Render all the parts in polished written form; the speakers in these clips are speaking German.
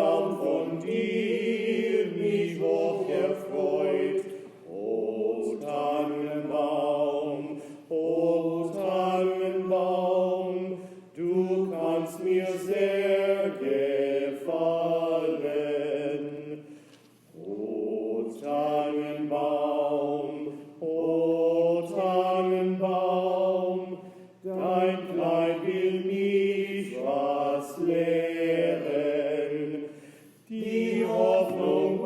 Tannenbaum von dir mich hoch erfreut. O Tannenbaum, du kannst mir sehr gefallen. O Tannenbaum, dein Kleid will mich was lehren. Die Hoffnung,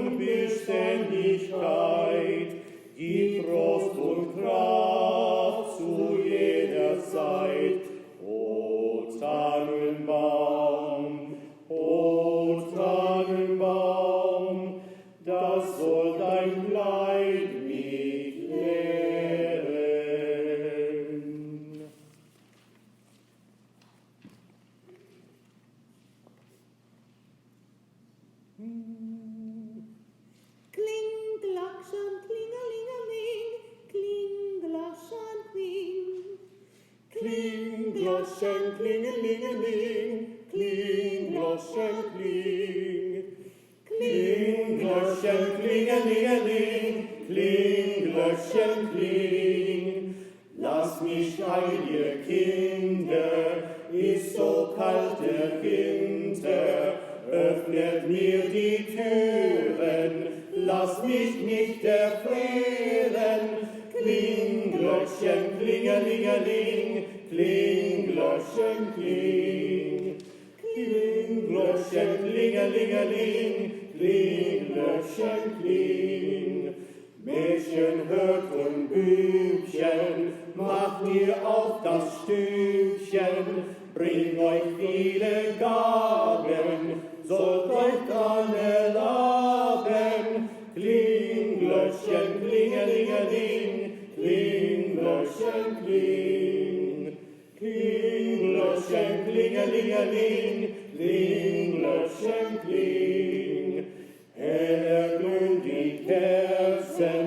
Unbeständigkeit, gibt Trost und Kraft zu jeder Zeit. O Tannenbaum, das soll dein Kleid mich lehren. Kling, Glockchen, klingelingeling, kling, Glockchen, kling. Kling, Glockchen, klingelingeling, kling, Glockchen, kling. Kling, Glockchen, klingelingeling, kling, Glockchen, kling. Lass mich ein, ihr Kinder, ist so kalt der Winter, öffnet mir die Türen, lass mich nicht erfrieren. Kling, Glöckchen, klingelingeling, kling, Glöckchen, kling. Kling, Glöckchen, klingelingeling, kling, Glöckchen, kling. Mädchen, hört und Bübchen, macht ihr auf das Stübchen, bringt euch viele Gaben, sollt euch dran erlaben. Kling, Glöckchen, klingelingeling, kling, Glöckchen, kling. Kling, Glöckchen, klingelingeling, kling, Glöckchen, kling. Erglühen die Kerzen,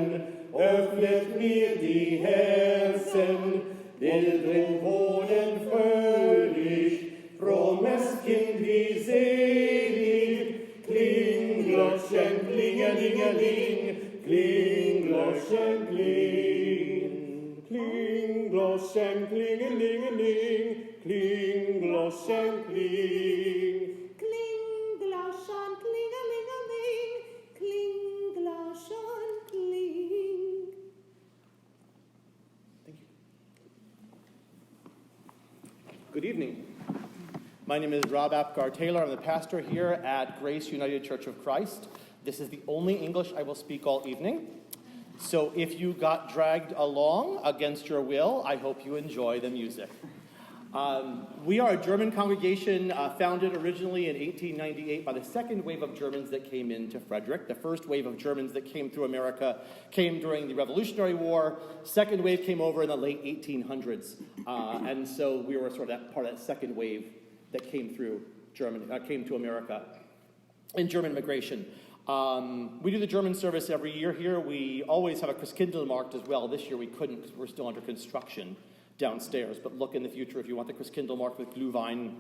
öffnet mir die Herzen, will drin wohnen fröhlich, frommes Kind wie selig. Kling, Glöckchen, klingelingeling, kling, Glöckchen, kling. Kling, Glöckchen, klingelingeling, kling, Glöckchen, kling. Kling, Glockchen, klingelingeling, kling, Glockchen, kling. Thank you. Good evening. My name is Rob Apgar-Taylor. I'm the pastor here at Grace United Church of Christ. This is the only English I will speak all evening. So if you got dragged along against your will, I hope you enjoy the music. We are a German congregation founded originally in 1898 by the second wave of Germans that came into Frederick. The first wave of Germans that came through America came during the Revolutionary War. Second wave came over in the late 1800s. And so we were sort of that part of that second wave that came through Germany, came to America in German immigration. We do the German service every year here. We always have a Christkindlmarkt as well. This year we couldn't because we're still under construction downstairs. But look in the future if you want the Christkindlmarkt with Glühwein.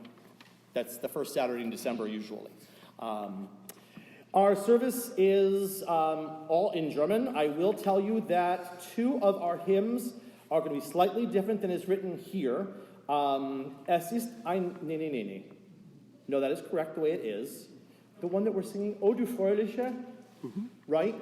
That's the first Saturday in December usually. Our service is all in German. I will tell you that two of our hymns are going to be slightly different than is written here. Es ist ein... Nee. No, that is correct the way it is. The one that we're singing, O du Fröhliche, right?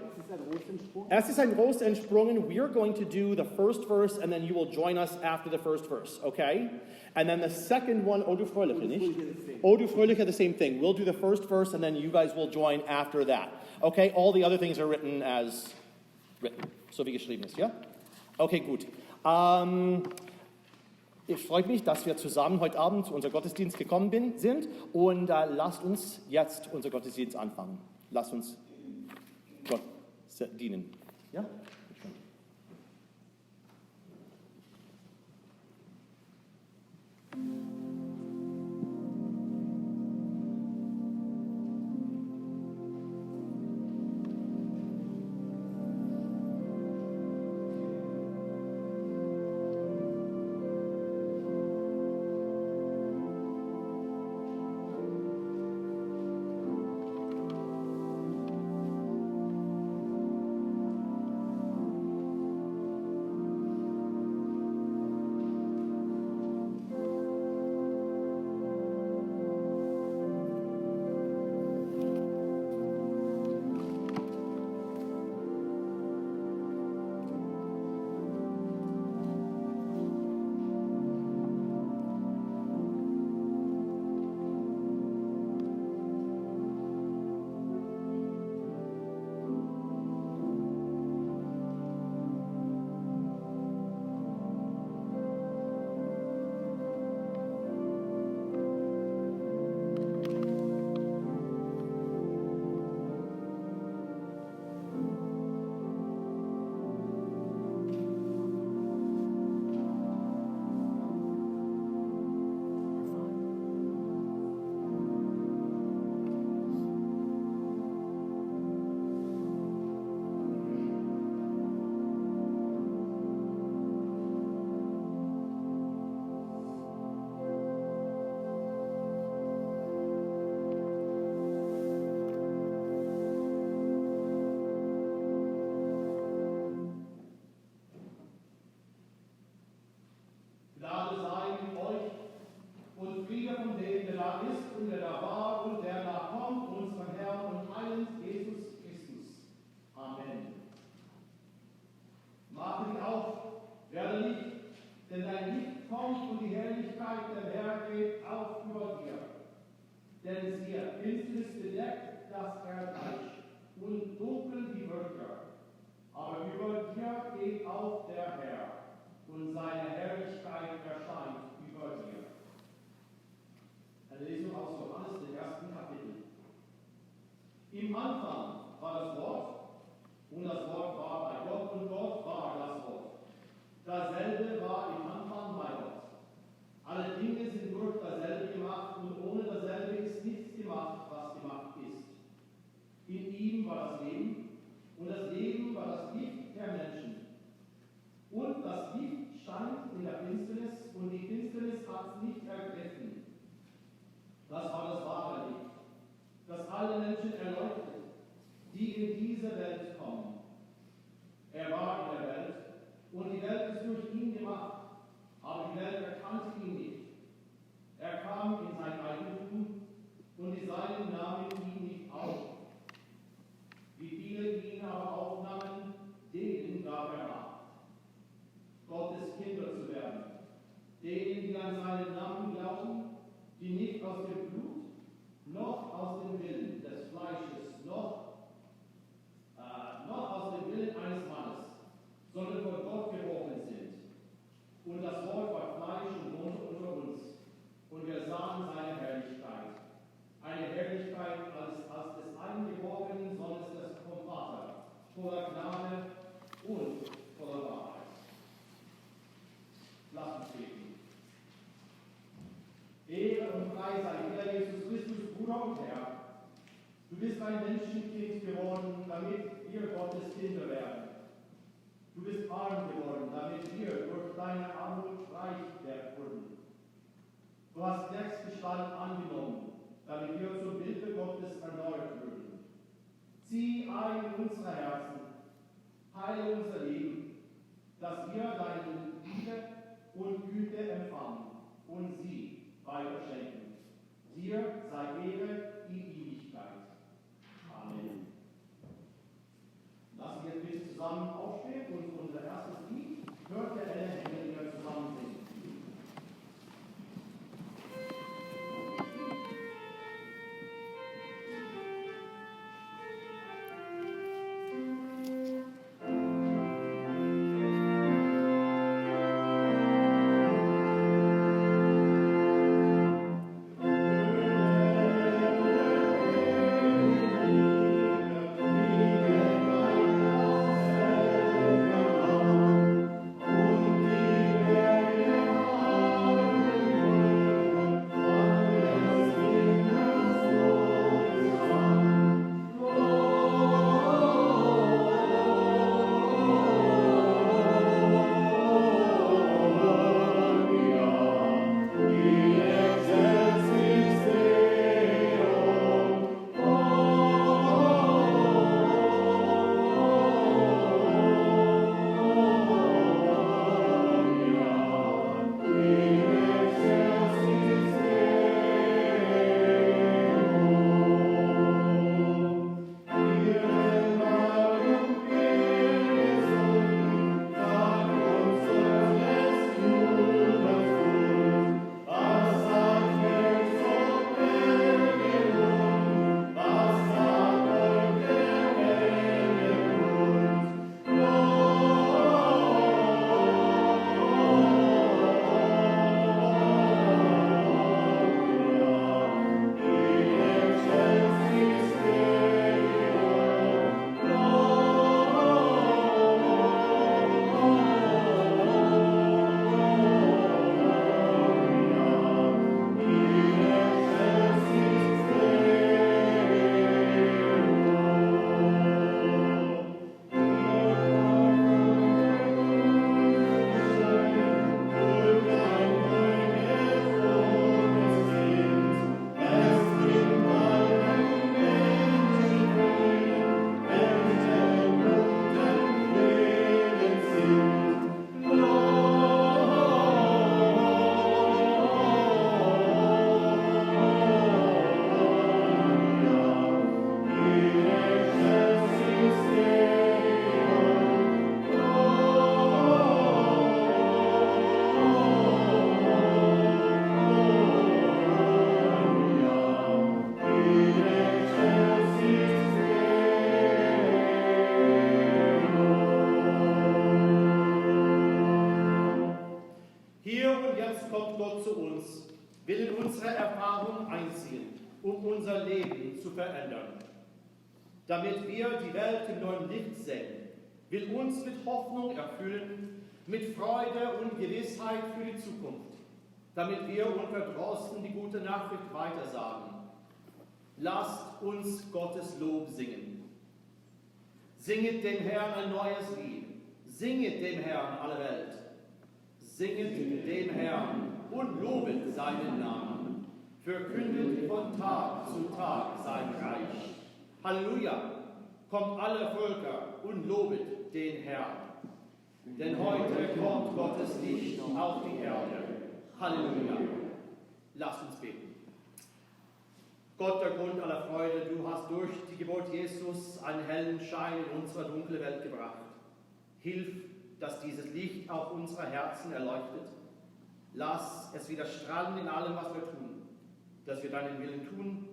Es ist ein Ros entsprungen. We're going to do the first verse, and then you will join us after the first verse, okay? And then the second one, O du Fröhliche, nicht? O du Fröhliche, the same thing. We'll do the first verse, and then you guys will join after that, okay? All the other things are written as written, so wie geschrieben ist, ja? Okay, gut. Ich freue mich, dass wir zusammen heute Abend zu unserem Gottesdienst gekommen sind und lasst uns jetzt unser Gottesdienst anfangen. Lasst uns Gott dienen. Ja? Finsternis bedeckt das Erdreich und dunkel die Völker. Aber über dir geht auf der Herr, und seine Herrlichkeit erscheint über dir. Eine Lesung aus Johannes, dem 1. Kapitel. Im Anfang war das Wort, und das Wort war bei Gott, und Gott war das Wort. Dasselbe war im Anfang bei Gott. Alle Dinge sind durch dasselbe gemacht, und ohne dasselbe ist nichts gemacht, was gemacht ist. In ihm war das Leben, und das Leben war das Licht der Menschen. Und das Licht scheint in der Finsternis, und die Finsternis hat es nicht ergriffen. Das war das wahre Licht, das alle Menschen erleuchtet, die in diese Welt kommen. Er war in der Welt, und die Welt ist durch ihn gemacht, aber die Welt erkannte ihn nicht. Er kam in sein Eigentum, und die Seinen nahmen ihn nicht auf. Wie viele ihn aber aufnahmen, denen gab er Macht, Gottes Kinder zu werden, denen, die an seinen Namen glauben, die nicht aus dem Blut, noch aus dem Willen des Fleisches, noch aus dem Willen eines Mannes, sondern von Gott geboren sind. Und das Wort war Fleisch und wohnte unter uns, und wir sahen seine Herrlichkeit. Eine Herrlichkeit als des eingeborenen Sohnes vom Vater, voller Gnade und voller Wahrheit. Lasst uns beten. Ehre und Preis sei dir, Jesus Christus, Bruder und Herr. Du bist ein Menschenkind geworden, damit wir Gottes Kinder werden. Du bist arm geworden, damit wir durch deine Armut reich wurden. Du hast Knechtsgestalt angenommen, damit wir zum Bilde Gottes erneuert würden. Zieh ein in unsere Herzen, heile unser Leben, dass wir deine Liebe und Güte empfangen und sie weiter schenken. Dir sei Ehre in Ewigkeit. Amen. Lassen wir uns bitte zusammen aufstehen und unser erstes Lied hört der Engel, die wir zusammen singen. Amen. kommt Gott zu uns, will in unsere Erfahrung einziehen, um unser Leben zu verändern. Damit wir die Welt im neuen Licht sehen, will uns mit Hoffnung erfüllen, mit Freude und Gewissheit für die Zukunft, damit wir unverdrossen die gute Nachricht weitersagen. Lasst uns Gottes Lob singen. Singet dem Herrn ein neues Lied. Singet dem Herrn alle Welt. Singet dem Herrn und lobet seinen Namen. Verkündet von Tag zu Tag sein Reich. Halleluja! Kommt alle Völker und lobet den Herrn. Denn heute kommt Gottes Licht auf die Erde. Halleluja! Lasst uns beten. Gott, der Grund aller Freude, du hast durch die Geburt Jesus einen hellen Schein in unsere dunkle Welt gebracht. Hilf, dass dieses Licht auch unsere Herzen erleuchtet. Lass es wieder strahlen in allem, was wir tun, dass wir deinen Willen tun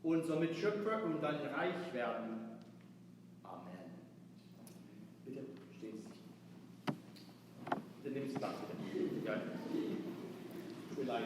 und somit Schöpfer und dein Reich werden. Amen. Bitte stehen Sie. Bitte nehmen Sie Platz. Ja. Tut mir leid.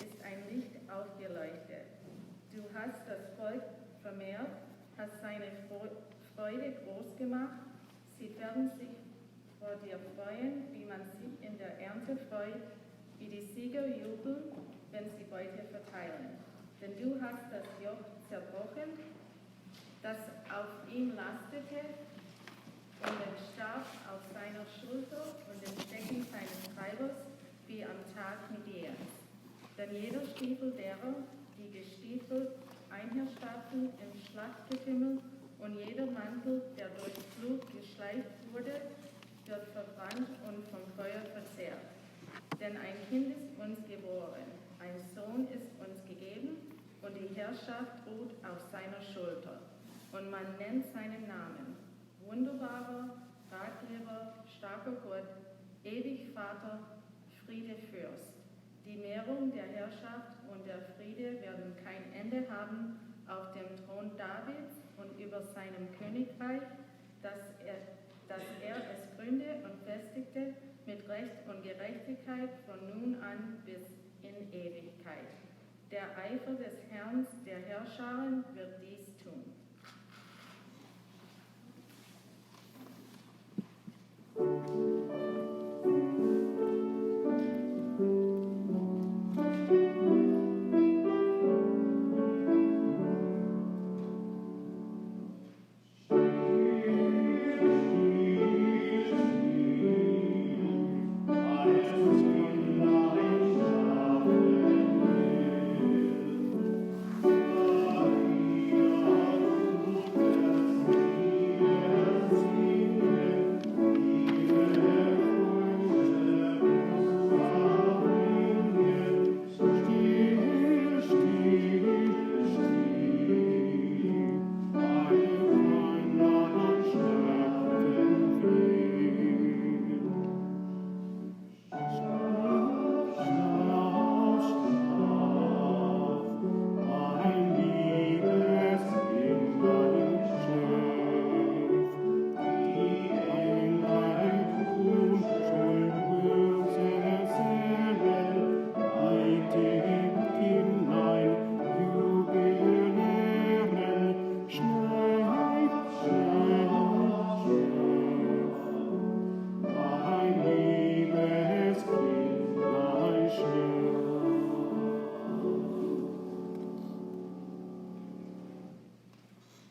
Ist ein Licht aufgeleuchtet. Du hast das Volk vermehrt, hast seine Freude groß gemacht. Sie werden sich vor dir freuen, wie man sich in der Ernte freut, wie die Sieger jubeln, wenn sie Beute verteilen. Denn du hast das Joch zerbrochen, das auf ihm lastete, und den Stab auf seiner Schulter und den Stecken seines Treibers, wie am Tag Midians. Denn jeder Stiefel derer, die gestiefelt einherstapfen im Schlachtgetümmel, und jeder Mantel, der durch Flut geschleift wurde, wird verbrannt und vom Feuer verzehrt. Denn ein Kind ist uns geboren, ein Sohn ist uns gegeben, und die Herrschaft ruht auf seiner Schulter. Und man nennt seinen Namen: Wunderbarer, Ratgeber, starker Gott, ewig Vater, Friedefürst. Die Mehrung der Herrschaft und der Friede werden kein Ende haben auf dem Thron Davids und über seinem Königreich, dass er es gründe und festigte mit Recht und Gerechtigkeit von nun an bis in Ewigkeit. Der Eifer des Herrn der Herrscharen wird dies tun.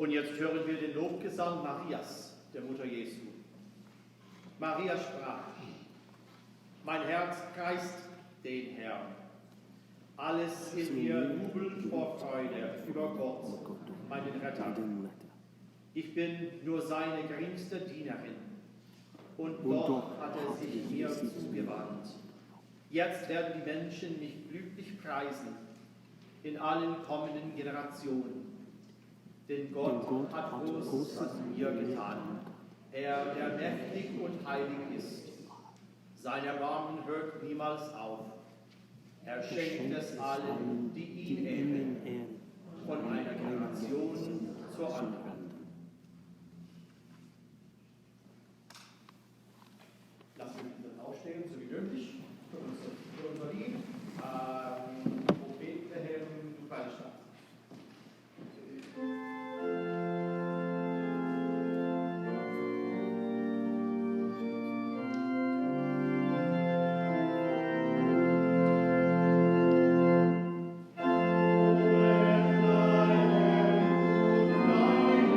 Und jetzt hören wir den Lobgesang Marias, der Mutter Jesu. Maria sprach: Mein Herz preist den Herrn. Alles in mir jubelt vor Freude über Gott, meinen Retter. Ich bin nur seine geringste Dienerin. Und doch hat er sich mir zugewandt. Jetzt werden die Menschen mich glücklich preisen in allen kommenden Generationen. Denn Gott hat Großes an mir getan. Er, der mächtig und heilig ist. Sein Erbarmen hört niemals auf. Er schenkt es allen, die ihn ehren, von einer Generation zur anderen. Lassen wir uns aufstehen, so wie möglich, für unser Lied. O Bethlehem, du Kleinstadt. Amen.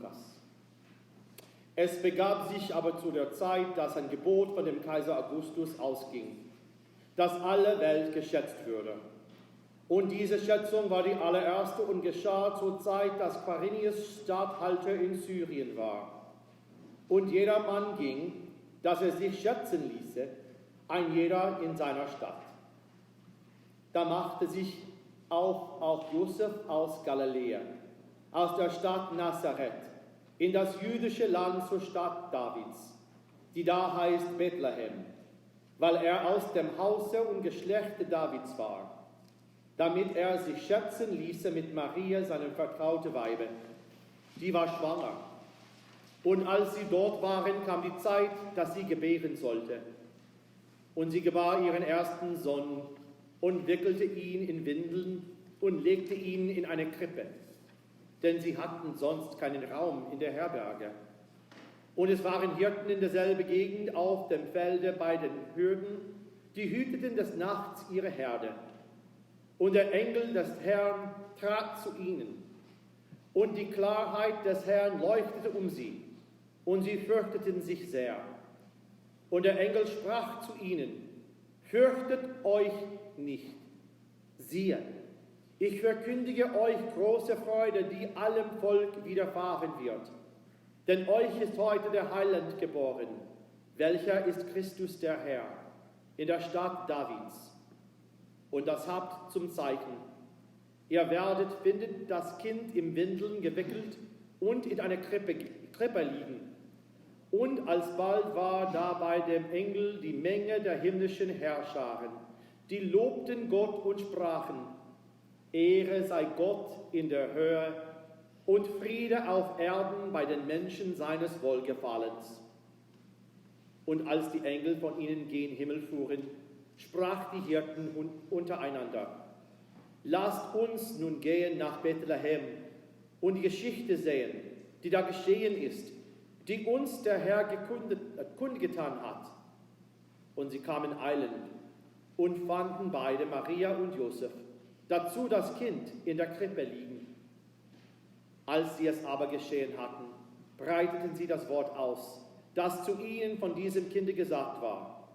Lukas. Es begab sich aber zu der Zeit, dass ein Gebot von dem Kaiser Augustus ausging, dass alle Welt geschätzt würde. Und diese Schätzung war die allererste und geschah zur Zeit, dass Quirinius Statthalter in Syrien war. Und jeder Mann ging, dass er sich schätzen ließe, ein jeder in seiner Stadt. Da machte sich auch Josef aus Galiläa, aus der Stadt Nazareth, in das jüdische Land zur Stadt Davids, die da heißt Bethlehem, weil er aus dem Hause und Geschlechte Davids war, damit er sich schätzen ließe mit Maria, seinem vertrauten Weibe. Die war schwanger. Und als sie dort waren, kam die Zeit, dass sie gebären sollte. Und sie gebar ihren ersten Sohn und wickelte ihn in Windeln und legte ihn in eine Krippe, denn sie hatten sonst keinen Raum in der Herberge. Und es waren Hirten in derselben Gegend auf dem Felde bei den Hürden, die hüteten des Nachts ihre Herde. Und der Engel des Herrn trat zu ihnen, und die Klarheit des Herrn leuchtete um sie, und sie fürchteten sich sehr. Und der Engel sprach zu ihnen: Fürchtet euch nicht. Siehe, ich verkündige euch große Freude, die allem Volk widerfahren wird. Denn euch ist heute der Heiland geboren, welcher ist Christus der Herr, in der Stadt Davids. Und das habt zum Zeichen: Ihr werdet finden das Kind im Windeln gewickelt und in einer Krippe liegen. Und alsbald war da bei dem Engel die Menge der himmlischen Herrscharen, die lobten Gott und sprachen: Ehre sei Gott in der Höhe und Friede auf Erden bei den Menschen seines Wohlgefallens. Und als die Engel von ihnen gen Himmel fuhren, sprach die Hirten untereinander: Lasst uns nun gehen nach Bethlehem und die Geschichte sehen, die da geschehen ist, die uns der Herr kundgetan hat. Und sie kamen eilend und fanden beide, Maria und Josef, dazu das Kind in der Krippe liegen. Als sie es aber geschehen hatten, breiteten sie das Wort aus, das zu ihnen von diesem Kinde gesagt war.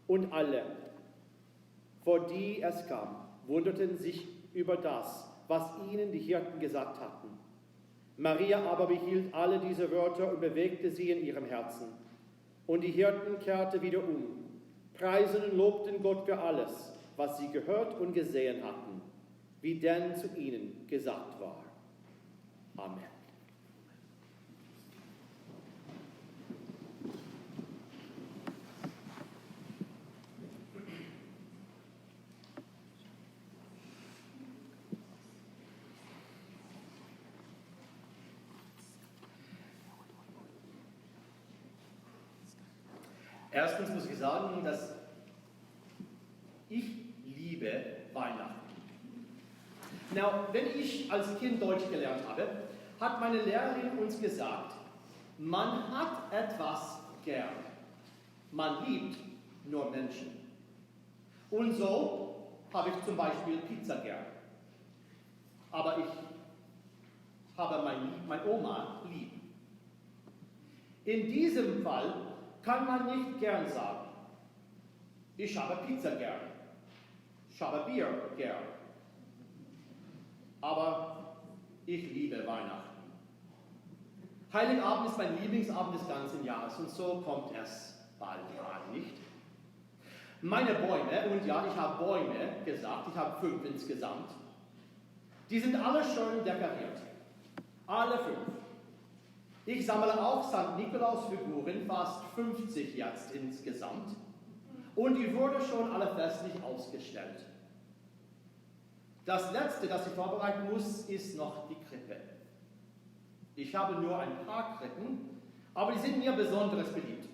Und alle, vor die es kam, wunderten sich über das, was ihnen die Hirten gesagt hatten. Maria aber behielt alle diese Wörter und bewegte sie in ihrem Herzen. Und die Hirten kehrten wieder um, preisen und lobten Gott für alles, was sie gehört und gesehen hatten, wie denn zu ihnen gesagt war. Amen. Erstens muss ich sagen, dass ich liebe Weihnachten. Wenn ich als Kind Deutsch gelernt habe, hat meine Lehrerin uns gesagt, man hat etwas gern. Man liebt nur Menschen. Und so habe ich zum Beispiel Pizza gern. Aber ich habe meine Oma lieb. In diesem Fall kann man nicht gern sagen, ich habe Pizza gern, ich habe Bier gern, aber ich liebe Weihnachten. Heiligabend ist mein Lieblingsabend des ganzen Jahres und so kommt es bald an, nicht? Meine Bäume, und ja, ich habe Bäume gesagt, ich habe 5 insgesamt, die sind alle schön dekoriert, alle 5. Ich sammle auch St. Nikolaus-Figuren, fast 50 jetzt insgesamt. Und die wurden schon alle festlich ausgestellt. Das Letzte, das ich vorbereiten muss, ist noch die Krippe. Ich habe nur ein paar Krippen, aber die sind mir besonders beliebt.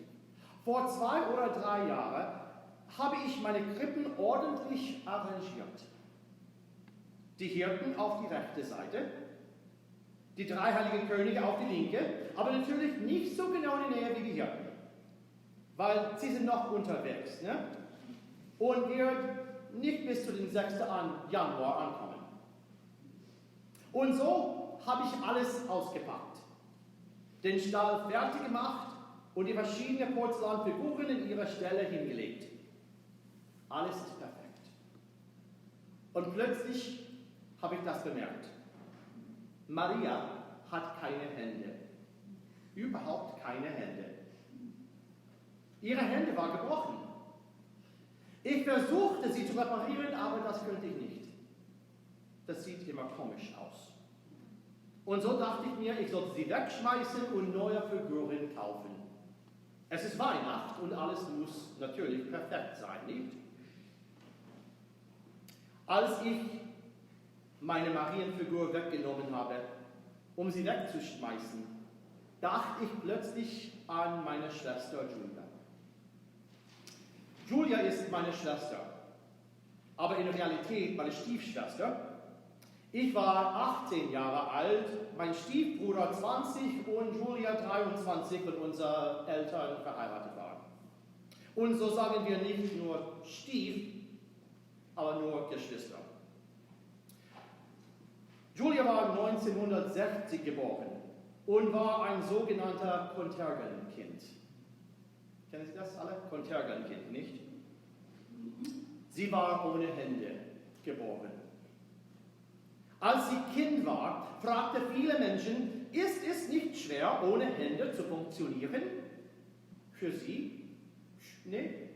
Vor 2 oder 3 Jahren habe ich meine Krippen ordentlich arrangiert. Die Hirten auf die rechte Seite, die 3 heiligen Könige auf die linke, aber natürlich nicht so genau in der Nähe wie die Hirten, weil sie sind noch unterwegs, ne? Und wird nicht bis zu den 6. Januar ankommen. Und so habe ich alles ausgepackt. den Stall fertig gemacht und die verschiedenen Porzellanfiguren in ihre Stelle hingelegt. Alles ist perfekt. Und plötzlich habe ich das bemerkt. Maria hat keine Hände. Überhaupt keine Hände. Ihre Hände waren gebrochen. Ich versuchte, sie zu reparieren, aber das könnte ich nicht. Das sieht immer komisch aus. Und so dachte ich mir, ich sollte sie wegschmeißen und neue Figuren kaufen. Es ist Weihnacht und alles muss natürlich perfekt sein, nicht? Als ich meine Marienfigur weggenommen habe, um sie wegzuschmeißen, dachte ich plötzlich an meine Schwester Julia. Julia ist meine Schwester, aber in Realität meine Stiefschwester. Ich war 18 Jahre alt, mein Stiefbruder 20 und Julia 23, wenn unsere Eltern verheiratet waren. Und so sagen wir nicht nur Stief, aber nur Geschwister. Julia war 1960 geboren und war ein sogenannter Kontergan-Kind. Kennen Sie das alle? Kontergan-Kind, nicht? Sie war ohne Hände geboren. Als sie Kind war, fragte viele Menschen, ist es nicht schwer, ohne Hände zu funktionieren? Für sie? Nee.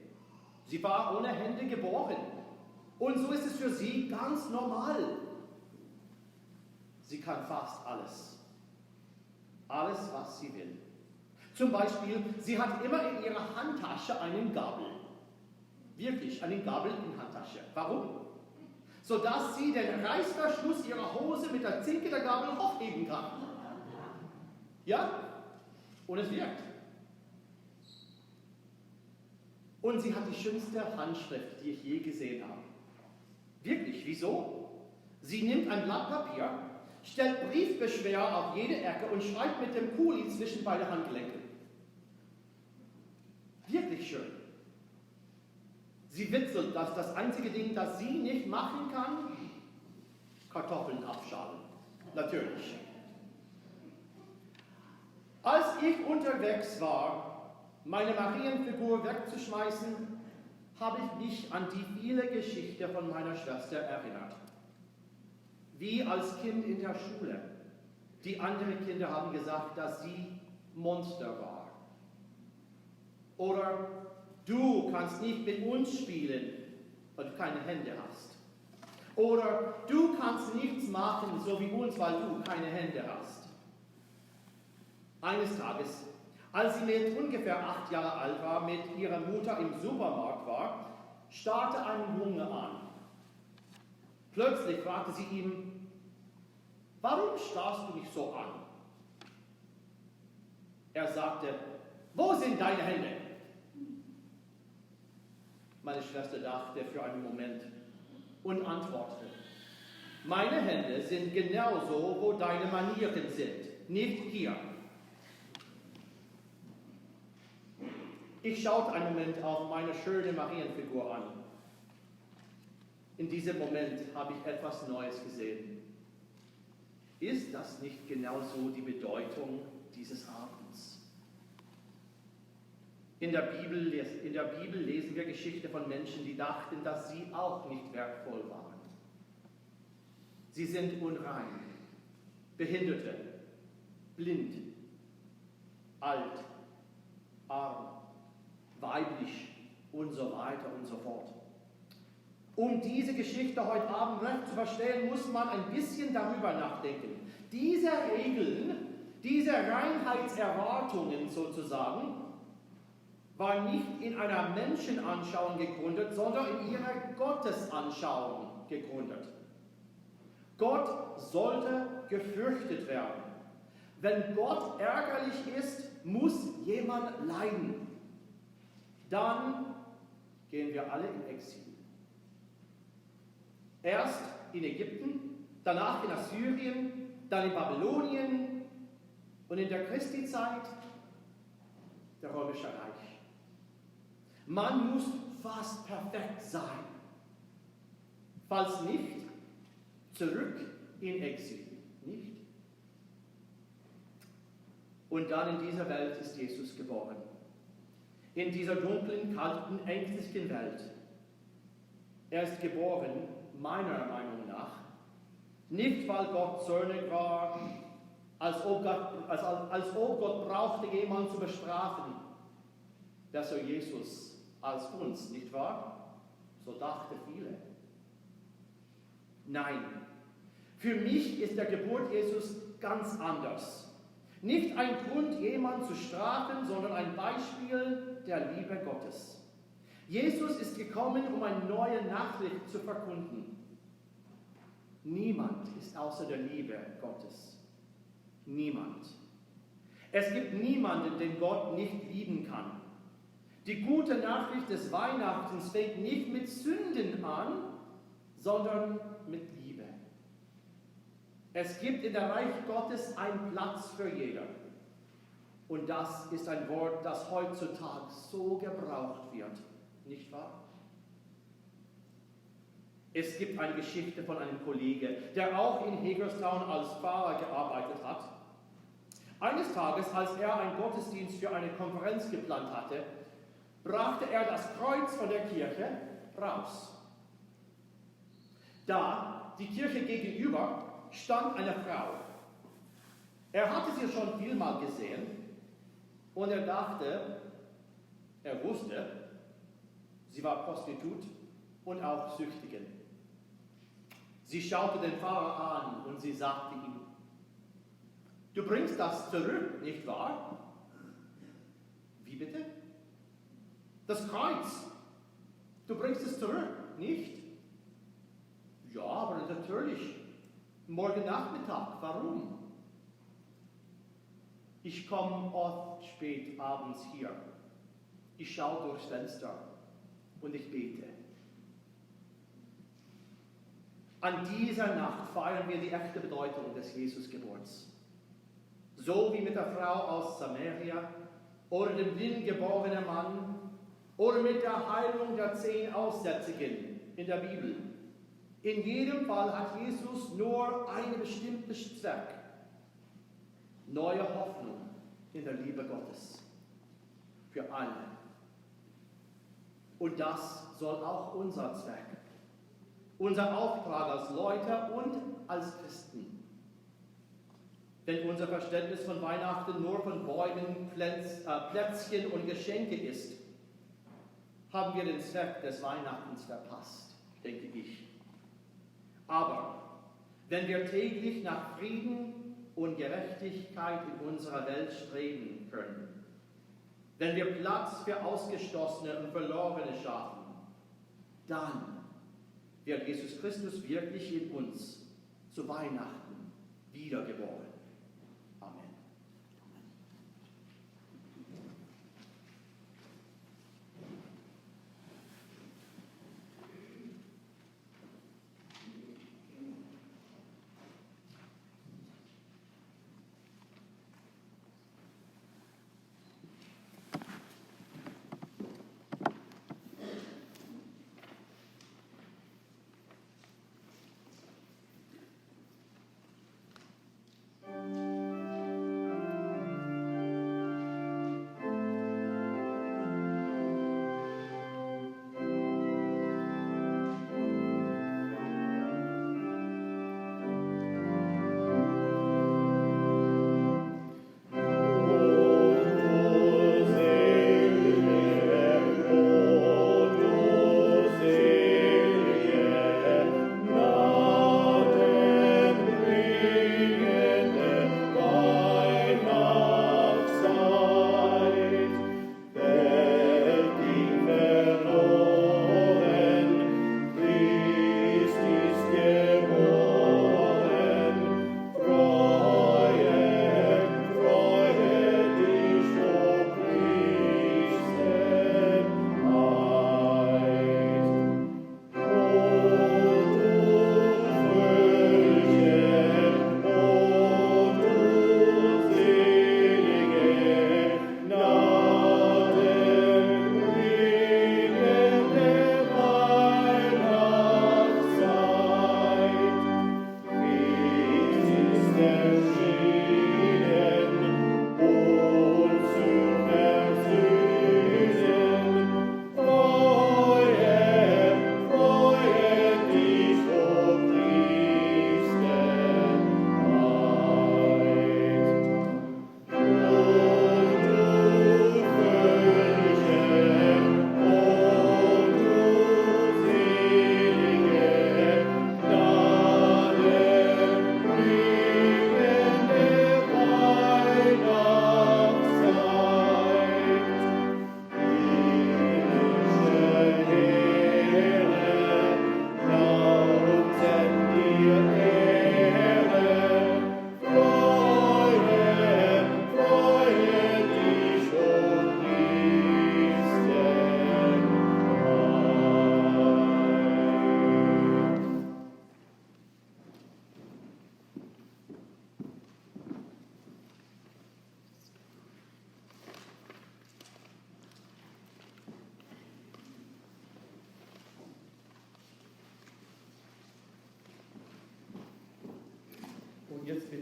Sie war ohne Hände geboren. Und so ist es für sie ganz normal. Sie kann fast alles. Alles, was sie will. Zum Beispiel, sie hat immer in ihrer Handtasche einen Gabel. Wirklich, einen Gabel in der Handtasche. Warum? Sodass sie den Reißverschluss ihrer Hose mit der Zinke der Gabel hochheben kann. Ja? Und es wirkt. Und sie hat die schönste Handschrift, die ich je gesehen habe. Wirklich, wieso? Sie nimmt ein Blatt Papier, stellt Briefbeschwerer auf jede Ecke und schreibt mit dem Kuli zwischen beide Handgelenke. Wirklich schön. Sie witzelt, dass das einzige Ding, das sie nicht machen kann, Kartoffeln abschalen. Natürlich. Als ich unterwegs war, meine Marienfigur wegzuschmeißen, habe ich mich an die viele Geschichte von meiner Schwester erinnert. Wie als Kind in der Schule. Die anderen Kinder haben gesagt, dass sie Monster war. Oder du kannst nicht mit uns spielen, weil du keine Hände hast. Oder du kannst nichts machen, so wie uns, weil du keine Hände hast. Eines Tages, als sie mit ungefähr 8 Jahre alt war, mit ihrer Mutter im Supermarkt war, starrte ein Junge an. Plötzlich fragte sie ihm, warum starrst du mich so an? Er sagte, wo sind deine Hände? Meine Schwester dachte für einen Moment und antwortete, meine Hände sind genauso, wo deine Manieren sind, nicht hier. Ich schaute einen Moment auf meine schöne Marienfigur an. In diesem Moment habe ich etwas Neues gesehen. Ist das nicht genauso die Bedeutung dieses Abends? In der Bibel lesen wir Geschichte von Menschen, die dachten, dass sie auch nicht wertvoll waren. Sie sind unrein, Behinderte, blind, alt, arm, weiblich und so weiter und so fort. Um diese Geschichte heute Abend recht zu verstehen, muss man ein bisschen darüber nachdenken. Diese Regeln, diese Reinheitserwartungen sozusagen, war nicht in einer Menschenanschauung gegründet, sondern in ihrer Gottesanschauung gegründet. Gott sollte gefürchtet werden. Wenn Gott ärgerlich ist, muss jemand leiden. Dann gehen wir alle in Exil. Erst in Ägypten, danach in Assyrien, dann in Babylonien und in der Christi-Zeit der Römische Reich. Man muss fast perfekt sein. Falls nicht, zurück in Exil. Nicht? Und dann in dieser Welt ist Jesus geboren. In dieser dunklen, kalten, ängstlichen Welt. Er ist geboren, meiner Meinung nach, nicht weil Gott zornig war, als ob Gott brauchte, jemanden zu bestrafen. Besser Jesus als uns, nicht wahr? So dachten viele. Nein, für mich ist der Geburt Jesus ganz anders. Nicht ein Grund, jemanden zu strafen, sondern ein Beispiel der Liebe Gottes. Jesus ist gekommen, um eine neue Nachricht zu verkünden. Niemand ist außer der Liebe Gottes. Niemand. Es gibt niemanden, den Gott nicht lieben kann. Die gute Nachricht des Weihnachtens fängt nicht mit Sünden an, sondern mit Liebe. Es gibt in der Reich Gottes einen Platz für jeder. Und das ist ein Wort, das heutzutage so gebraucht wird, nicht wahr? Es gibt eine Geschichte von einem Kollegen, der auch in Hagerstown als Pfarrer gearbeitet hat. Eines Tages, als er einen Gottesdienst für eine Konferenz geplant hatte, brachte er das Kreuz von der Kirche raus. Da, die Kirche gegenüber, stand eine Frau. Er hatte sie schon vielmal gesehen und er wusste, sie war Prostitut und auch Süchtige. Sie schaute den Pfarrer an und sie sagte ihm, du bringst das zurück, nicht wahr? Wie bitte? Das Kreuz. Du bringst es zurück, nicht? Ja, aber natürlich. Morgen Nachmittag. Warum? Ich komme oft spät abends hier. Ich schaue durchs Fenster und ich bete. An dieser Nacht feiern wir die echte Bedeutung des Jesusgeburts. So wie mit der Frau aus Samaria oder dem blind geborenen Mann oder mit der Heilung der 10 Aussätzigen in der Bibel. In jedem Fall hat Jesus nur einen bestimmten Zweck. Neue Hoffnung in der Liebe Gottes. Für alle. Und das soll auch unser Zweck. Unser Auftrag als Leute und als Christen. Wenn unser Verständnis von Weihnachten nur von Bäumen, Plätzchen und Geschenke ist, haben wir den Zweck des Weihnachtens verpasst, denke ich. Aber wenn wir täglich nach Frieden und Gerechtigkeit in unserer Welt streben können, wenn wir Platz für Ausgestoßene und Verlorene schaffen, dann wird Jesus Christus wirklich in uns zu Weihnachten wiedergeboren. Amen.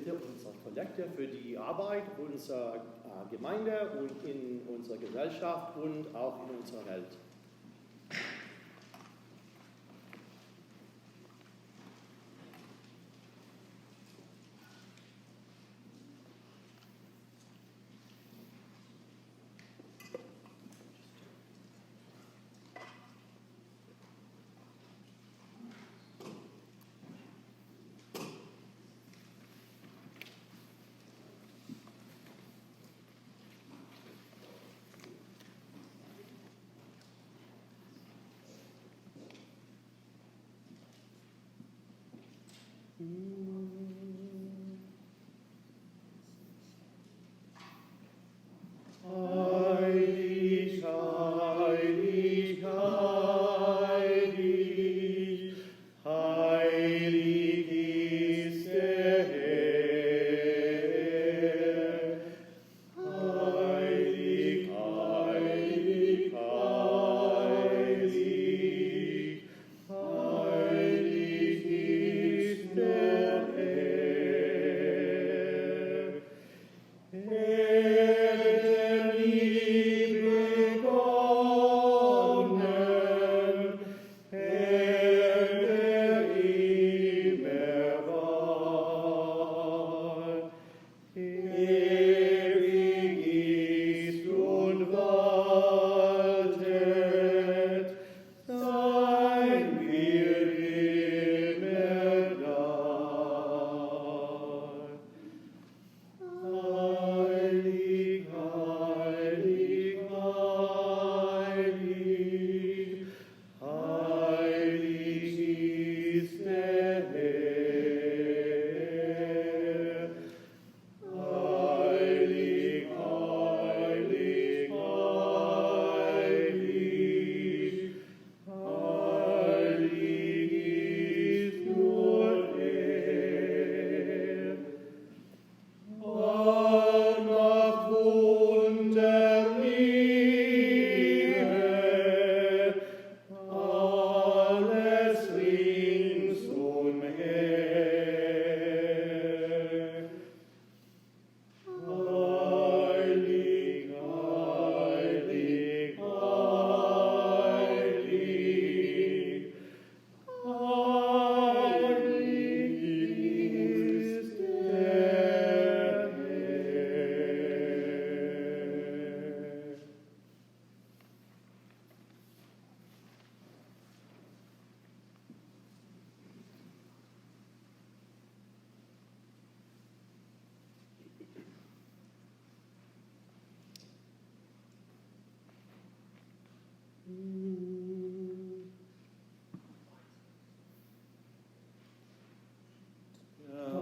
Mitte unserer Kollekte für die Arbeit unserer Gemeinde und in unserer Gesellschaft und auch in unserer Welt. Heilig, heilig, heilig, heilig ist der Herr. Heilig, heilig, heilig, heilig ist der Herr. Erdenlieb begonnen, der immer war. Ewig ist und waltet, sein wird immer da. Heilig, heilig, heilig, heilig ist der Herr. Heilig, heilig, heilig, heilig ist nur er. Allmacht, Wunder, Liebe, alles ringsumher. Heilig, heilig, heilig, heilig ist der Herr.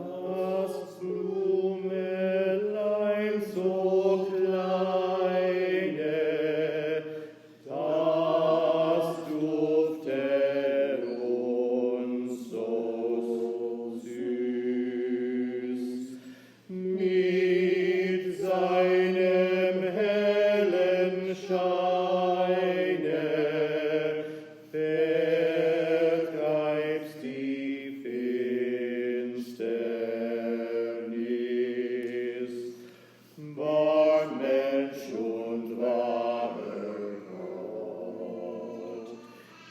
Das Blumelein so kleine, das duftet uns so süß. Mit seinem hellen Scheine vertreibst die Finsternis. Wahr Mensch und wahrer Gott,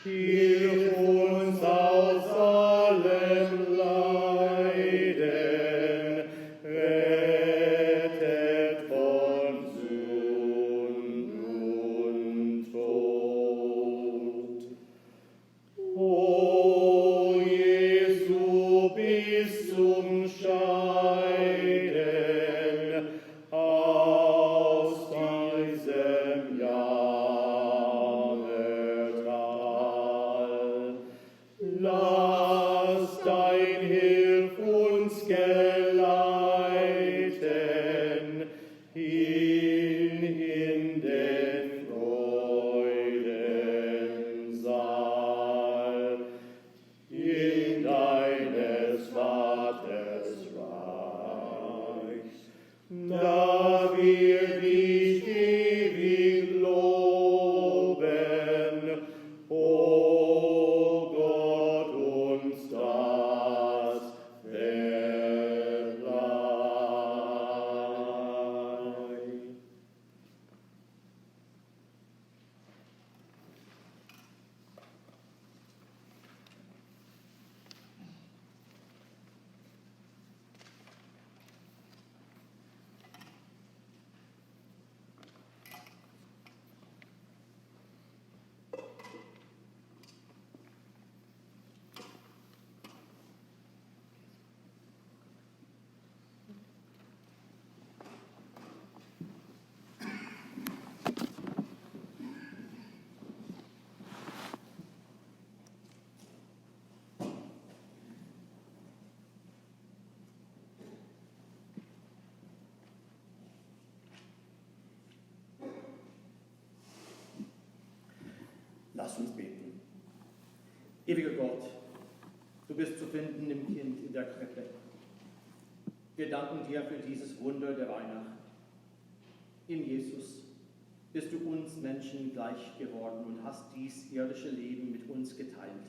hilf uns aus allem Leiden, rettet von Sünd und Tod. O Jesu, bis zum Scheiden aus diesem Jammertal. Lass dein Hilf uns geleiten in den Freudensaal, in deines Vaters Reich. Da wir dich ewig loben, o Gott, uns das verleiht. Lass uns beten. Ewiger Gott, du bist zu finden im Kind in der Krippe. Wir danken dir für dieses Wunder der Weihnacht. In Jesus bist du uns Menschen gleich geworden und hast dies irdische Leben mit uns geteilt.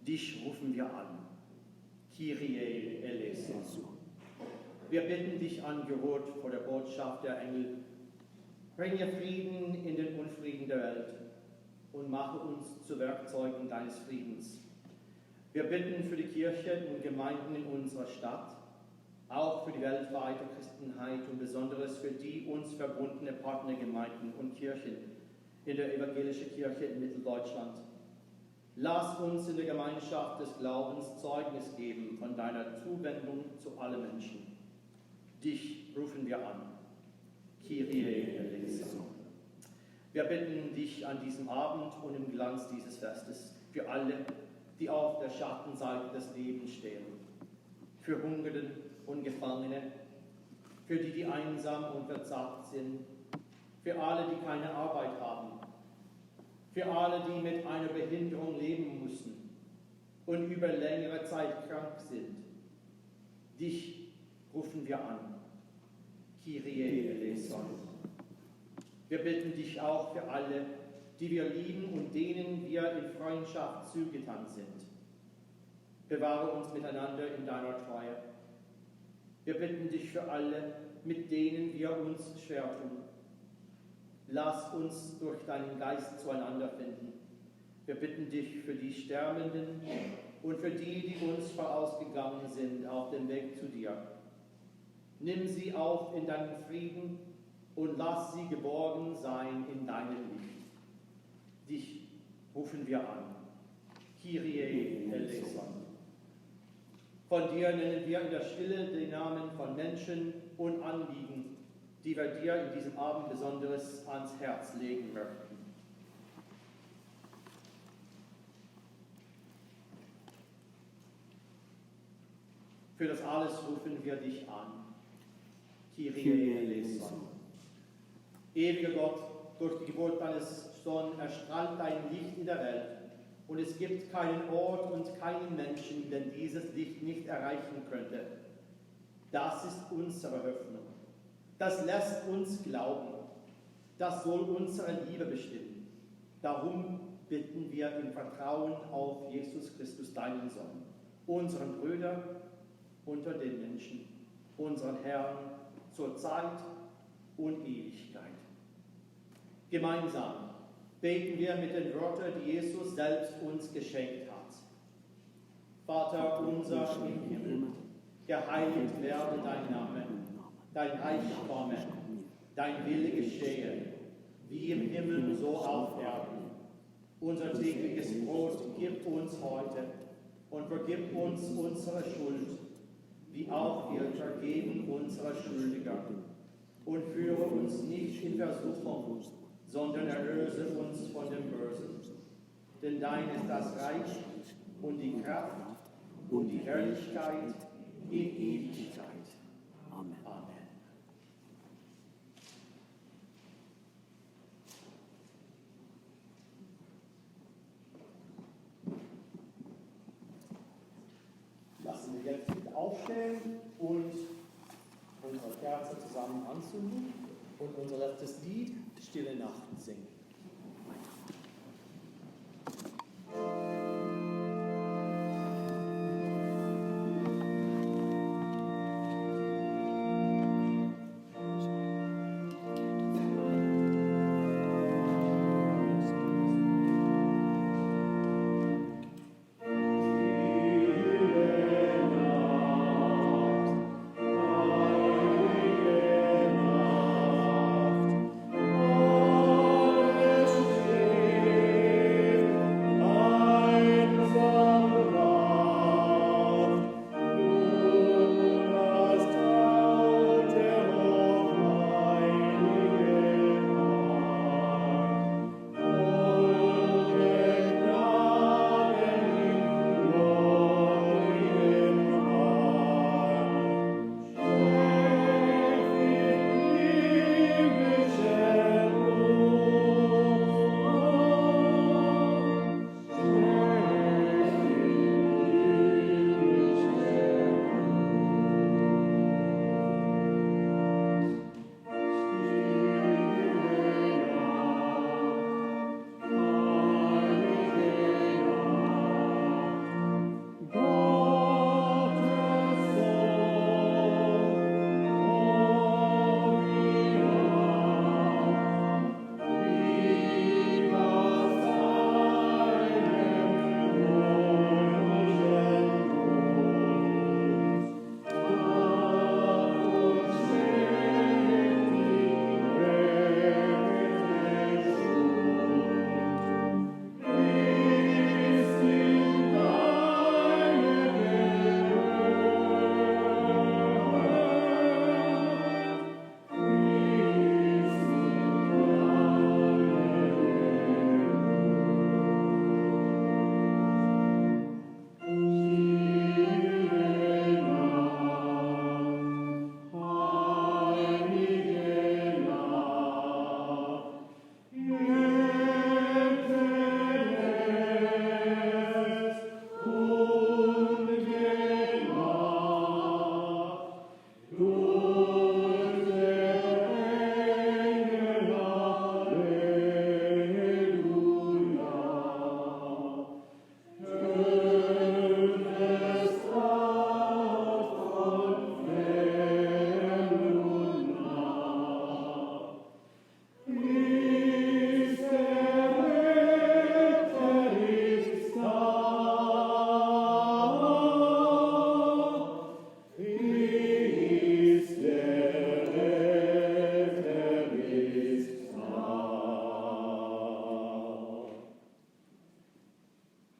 Dich rufen wir an. Kyrie eleison. Wir bitten dich an, gerührt vor der Botschaft der Engel, bringe Frieden in den Unfrieden der Welt und mache uns zu Werkzeugen deines Friedens. Wir bitten für die Kirche und Gemeinden in unserer Stadt, auch für die weltweite Christenheit und besonders für die uns verbundene Partnergemeinden und Kirchen in der evangelischen Kirche in Mitteldeutschland. Lass uns in der Gemeinschaft des Glaubens Zeugnis geben von deiner Zuwendung zu allen Menschen. Dich rufen wir an. Kyrie eleison. Wir bitten dich an diesem Abend und im Glanz dieses Festes für alle, die auf der Schattenseite des Lebens stehen, für Hungernden und Gefangene, für die, die einsam und verzagt sind, für alle, die keine Arbeit haben, für alle, die mit einer Behinderung leben müssen und über längere Zeit krank sind. Dich rufen wir an. Kyrie eleison. Wir bitten dich auch für alle, die wir lieben und denen wir in Freundschaft zugetan sind. Bewahre uns miteinander in deiner Treue. Wir bitten dich für alle, mit denen wir uns schwer tun. Lass uns durch deinen Geist zueinander finden. Wir bitten dich für die Sterbenden und für die, die uns vorausgegangen sind auf dem Weg zu dir. Nimm sie auf in deinen Frieden und lass sie geborgen sein in deinem Licht. Dich rufen wir an. Kyrie eleison. Von dir nennen wir in der Stille die Namen von Menschen und Anliegen, die wir dir in diesem Abend Besonderes ans Herz legen möchten. Für das alles rufen wir dich an. Kyrie eleison. Ewiger Gott, durch die Geburt deines Sohnes erstrahlt dein Licht in der Welt, und es gibt keinen Ort und keinen Menschen, den dieses Licht nicht erreichen könnte. Das ist unsere Hoffnung. Das lässt uns glauben. Das soll unsere Liebe bestimmen. Darum bitten wir im Vertrauen auf Jesus Christus, deinen Sohn, unseren Brüder unter den Menschen, unseren Herrn zur Zeit und Ewigkeit. Gemeinsam beten wir mit den Worten, die Jesus selbst uns geschenkt hat. Vater unser im Himmel, geheiligt werde dein Name, dein Reich komme, dein Wille geschehe, wie im Himmel so auf Erden. Unser tägliches Brot gib uns heute und vergib uns unsere Schuld, wie auch wir vergeben unsere Schuldiger. Und führe uns nicht in Versuchung, sondern erlöse uns von dem Bösen. Denn dein ist das Reich und die Kraft und die Herrlichkeit in Ewigkeit. Amen. Amen. Lassen wir jetzt wieder aufstellen und unsere Kerze zusammen anzünden und unser letztes Lied, Stille Nacht, singen. Amen.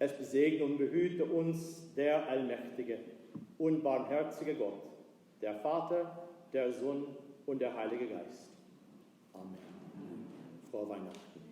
Es besegne und behüte uns der allmächtige und barmherzige Gott, der Vater, der Sohn und der Heilige Geist. Amen. Frohe Weihnachten.